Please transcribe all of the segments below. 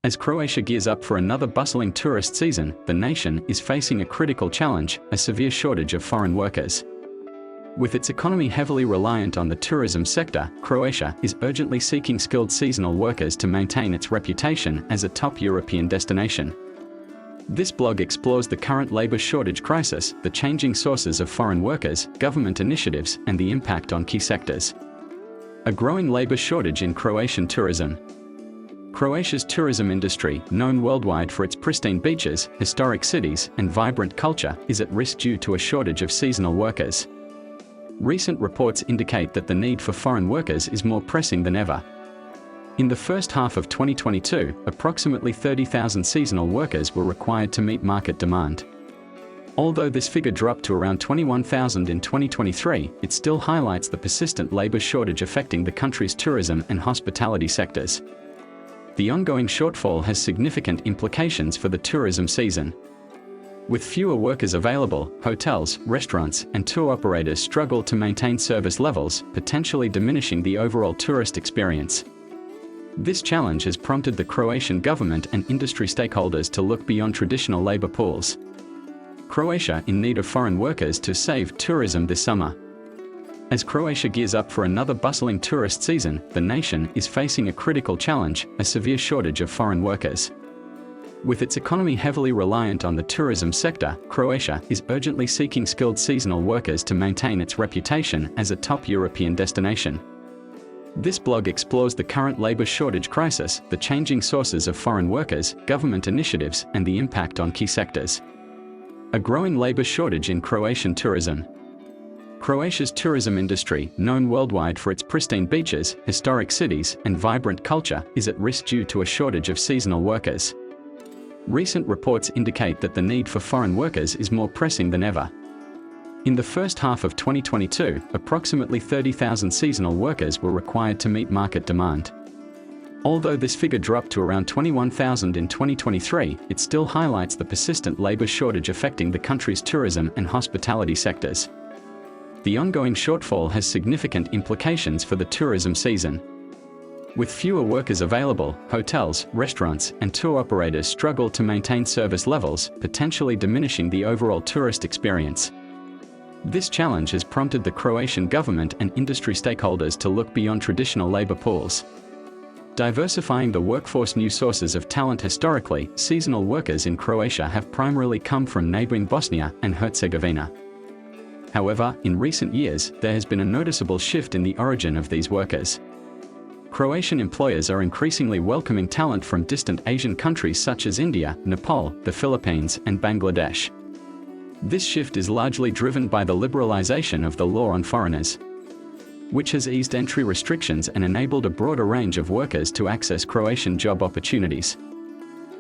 As Croatia gears up for another bustling tourist season, the nation is facing a critical challenge: a severe shortage of foreign workers. With its economy heavily reliant on the tourism sector, Croatia is urgently seeking skilled seasonal workers to maintain its reputation as a top European destination. This blog explores the current labor shortage crisis, the changing sources of foreign workers, government initiatives, and the impact on key sectors. A growing labor shortage in Croatian tourism. Croatia's tourism industry, known worldwide for its pristine beaches, historic cities, and vibrant culture, is at risk due to a shortage of seasonal workers. Recent reports indicate that the need for foreign workers is more pressing than ever. In the first half of 2022, approximately 30,000 seasonal workers were required to meet market demand. Although this figure dropped to around 21,000 in 2023, it still highlights the persistent labor shortage affecting the country's tourism and hospitality sectors. The ongoing shortfall has significant implications for the tourism season. With fewer workers available, hotels, restaurants, and tour operators struggle to maintain service levels, potentially diminishing the overall tourist experience. This challenge has prompted the Croatian government and industry stakeholders to look beyond traditional labor pools. Croatia in need of foreign workers to save tourism this summer. As Croatia gears up for another bustling tourist season, the nation is facing a critical challenge: a severe shortage of foreign workers. With its economy heavily reliant on the tourism sector, Croatia is urgently seeking skilled seasonal workers to maintain its reputation as a top European destination. This blog explores the current labor shortage crisis, the changing sources of foreign workers, government initiatives, and the impact on key sectors. A growing labor shortage in Croatian tourism. Croatia's tourism industry, known worldwide for its pristine beaches, historic cities, and vibrant culture, is at risk due to a shortage of seasonal workers. Recent reports indicate that the need for foreign workers is more pressing than ever. In the first half of 2022, approximately 30,000 seasonal workers were required to meet market demand. Although this figure dropped to around 21,000 in 2023, it still highlights the persistent labor shortage affecting the country's tourism and hospitality sectors. The ongoing shortfall has significant implications for the tourism season. With fewer workers available, hotels, restaurants, and tour operators struggle to maintain service levels, potentially diminishing the overall tourist experience. This challenge has prompted the Croatian government and industry stakeholders to look beyond traditional labor pools. Diversifying the workforce. New sources of talent. Historically, seasonal workers in Croatia have primarily come from neighboring Bosnia and Herzegovina. However, in recent years, there has been a noticeable shift in the origin of these workers. Croatian employers are increasingly welcoming talent from distant Asian countries such as India, Nepal, the Philippines, and Bangladesh. This shift is largely driven by the liberalization of the law on foreigners, which has eased entry restrictions and enabled a broader range of workers to access Croatian job opportunities.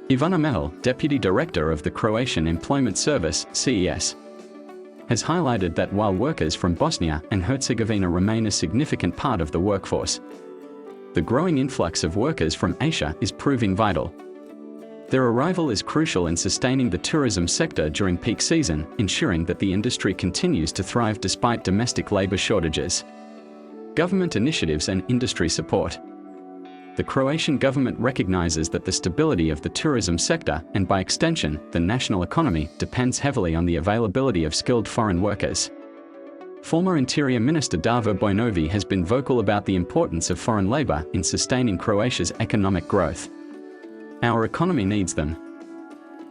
Ivana Mehel, Deputy Director of the Croatian Employment Service, CES, has highlighted that while workers from Bosnia and Herzegovina remain a significant part of the workforce, the growing influx of workers from Asia is proving vital. Their arrival is crucial in sustaining the tourism sector during peak season, ensuring that the industry continues to thrive despite domestic labor shortages. Government initiatives and industry support. The Croatian government recognizes that the stability of the tourism sector, and by extension, the national economy, depends heavily on the availability of skilled foreign workers. Former Interior Minister Davor Bojnović has been vocal about the importance of foreign labor in sustaining Croatia's economic growth. Our economy needs them.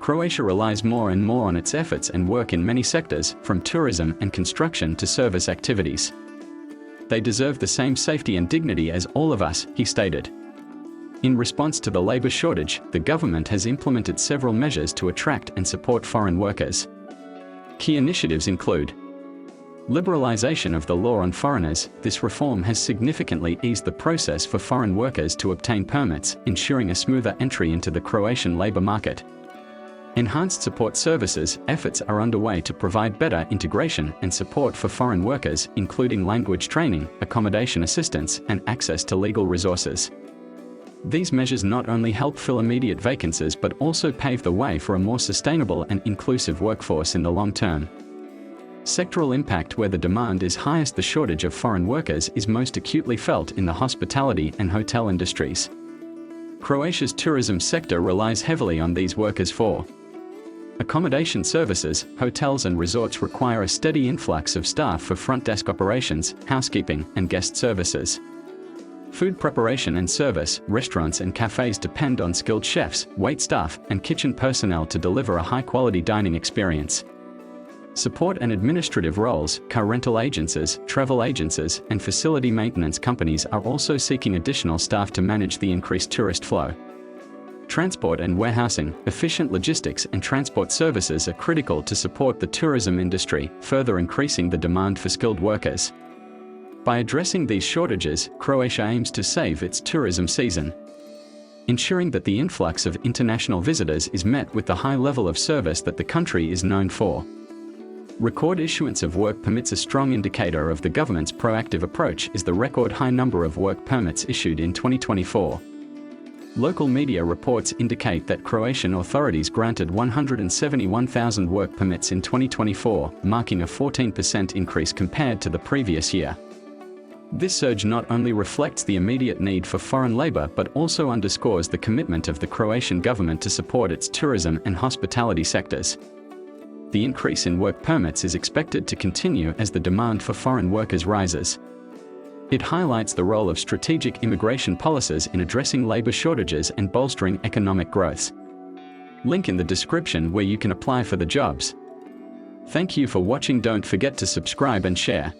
Croatia relies more and more on its efforts and work in many sectors, from tourism and construction to service activities. They deserve the same safety and dignity as all of us, he stated. In response to the labor shortage, the government has implemented several measures to attract and support foreign workers. Key initiatives include liberalization of the law on foreigners. This reform has significantly eased the process for foreign workers to obtain permits, ensuring a smoother entry into the Croatian labor market. Enhanced support services. Efforts are underway to provide better integration and support for foreign workers, including language training, accommodation assistance, and access to legal resources. These measures not only help fill immediate vacancies but also pave the way for a more sustainable and inclusive workforce in the long term. Sectoral impact. Where the demand is highest, the shortage of foreign workers is most acutely felt in the hospitality and hotel industries. Croatia's tourism sector relies heavily on these workers for accommodation services. Hotels and resorts require a steady influx of staff for front desk operations, housekeeping, and guest services. Food preparation and service, restaurants and cafes depend on skilled chefs, waitstaff, and kitchen personnel to deliver a high-quality dining experience. Support and administrative roles, car rental agencies, travel agencies, and facility maintenance companies are also seeking additional staff to manage the increased tourist flow. Transport and warehousing, efficient logistics and transport services are critical to support the tourism industry, further increasing the demand for skilled workers. By addressing these shortages, Croatia aims to save its tourism season, ensuring that the influx of international visitors is met with the high level of service that the country is known for. Record issuance of work permits. A strong indicator of the government's proactive approach is the record high number of work permits issued in 2024. Local media reports indicate that Croatian authorities granted 171,000 work permits in 2024, marking a 14% increase compared to the previous year. This surge not only reflects the immediate need for foreign labor but also underscores the commitment of the Croatian government to support its tourism and hospitality sectors. The increase in work permits is expected to continue as the demand for foreign workers rises. It highlights the role of strategic immigration policies in addressing labor shortages and bolstering economic growth. Link in the description where you can apply for the jobs. Thank you for watching. Don't forget to subscribe and share.